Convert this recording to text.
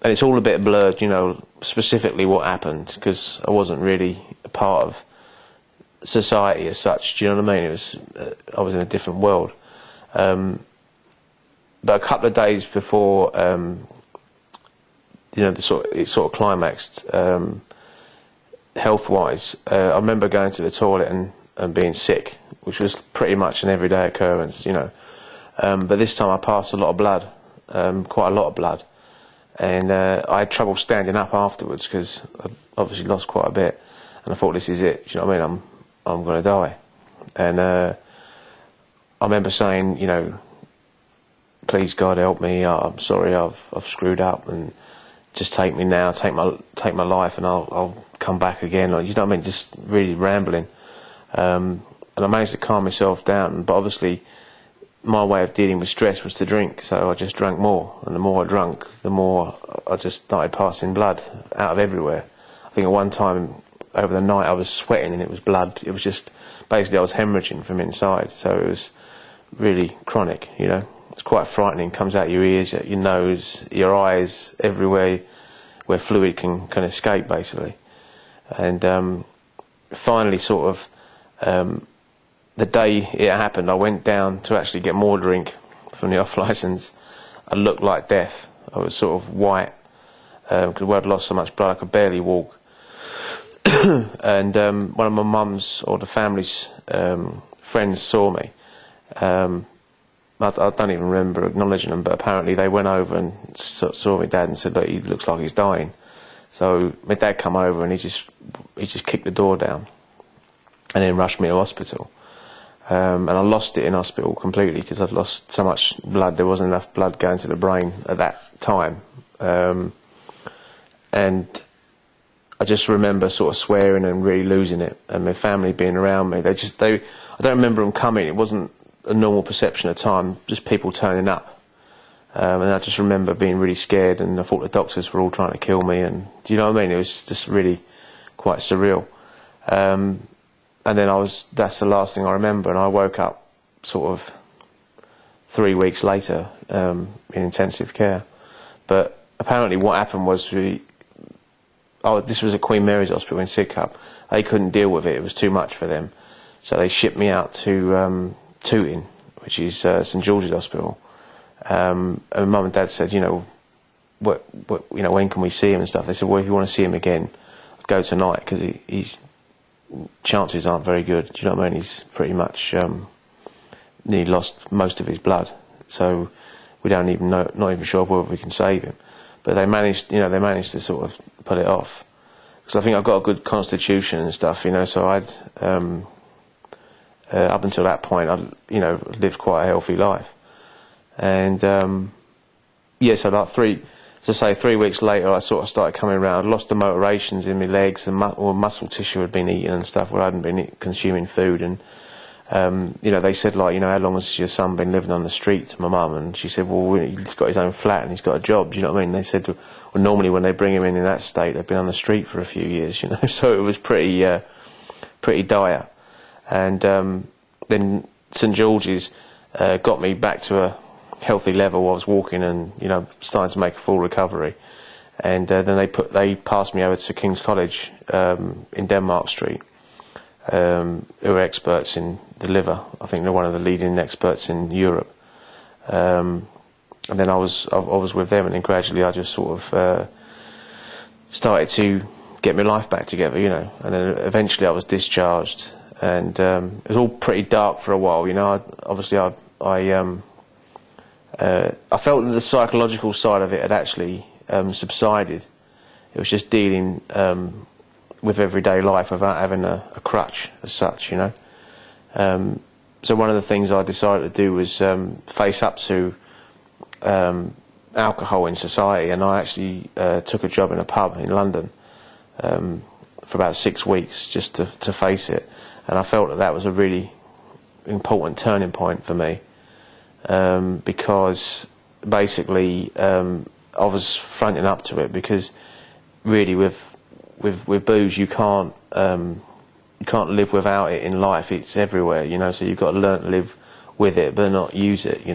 and it's all a bit blurred, you know, specifically what happened, because I wasn't really a part of society as such. Do you know what I mean? It was I was in a different world. But a couple of days before, you know, it sort of climaxed health-wise. I remember going to the toilet and being sick, which was pretty much an everyday occurrence, you know. But this time I passed a lot of blood, quite a lot of blood, and I had trouble standing up afterwards because I obviously lost quite a bit, and I thought, this is it. Do you know what I mean? I'm going to die. And I remember saying, you know, please God help me. I'm sorry, I've screwed up, and just take me now, take my life, and I'll come back again. Like, you know what I mean? Just really rambling. And I managed to calm myself down, but obviously my way of dealing with stress was to drink, so I just drank more, and the more I drank, the more I just started passing blood out of everywhere. I think at one time over the night I was sweating and it was blood. It was just, basically I was hemorrhaging from inside, so it was really chronic, you know. It's quite frightening. It comes out your ears, your nose, your eyes, everywhere where fluid can escape, basically. And finally, sort of, the day it happened, I went down to actually get more drink from the off licence. I looked like death. I was sort of white, because I'd lost so much blood I could barely walk. And one of my mum's, or the family's friends, saw me. I don't even remember acknowledging them, but apparently they went over and saw my dad and said that he looks like he's dying. So my dad come over and he just kicked the door down and then rushed me to hospital. And I lost it in hospital completely because I'd lost so much blood. There wasn't enough blood going to the brain at that time. And I just remember sort of swearing and really losing it, and my family being around me. I don't remember them coming. It wasn't a normal perception of time, just people turning up. And I just remember being really scared, and I thought the doctors were all trying to kill me, and do you know what I mean? It was just really quite surreal. And then that's the last thing I remember, and I woke up sort of 3 weeks later in intensive care. But apparently what happened was this was at Queen Mary's Hospital in Sidcup. They couldn't deal with it, it was too much for them. So they shipped me out to Tooting, which is St George's Hospital. And Mum and Dad said, you know, when can we see him and stuff? They said, well, if you want to see him again, go tonight, because he's chances aren't very good. Do you know what I mean? He's pretty much nearly lost most of his blood, so we don't even know, not even sure whether we can save him. But they managed to sort of pull it off, because I think I've got a good constitution and stuff, you know. So I'd up until that point, I'd lived quite a healthy life, and yeah. So like 3 weeks later, I sort of started coming around. I'd lost the motorations in my legs, and muscle tissue had been eaten and stuff where I hadn't been consuming food. And they said, like, how long has your son been living on the street, to my mum? And she said, well, he's got his own flat and he's got a job. Do you know what I mean? They said, well, normally when they bring him in that state, they've been on the street for a few years, you know. So it was pretty dire. And then St George's got me back to a healthy level. I was walking and starting to make a full recovery. And then they passed me over to King's College in Denmark Street, who are experts in the liver. I think they're one of the leading experts in Europe. And then I was with them, and then gradually I just sort of started to get my life back together, And then eventually I was discharged, and it was all pretty dark for a while, Obviously I felt that the psychological side of it had actually subsided. It was just dealing with everyday life without having a crutch as such, So one of the things I decided to do was face up to alcohol in society, and I actually took a job in a pub in London for about 6 weeks just to face it. And I felt that was a really important turning point for me, because basically I was fronting up to it, because really with booze you can't live without it in life. It's everywhere, So you've got to learn to live with it but not use it,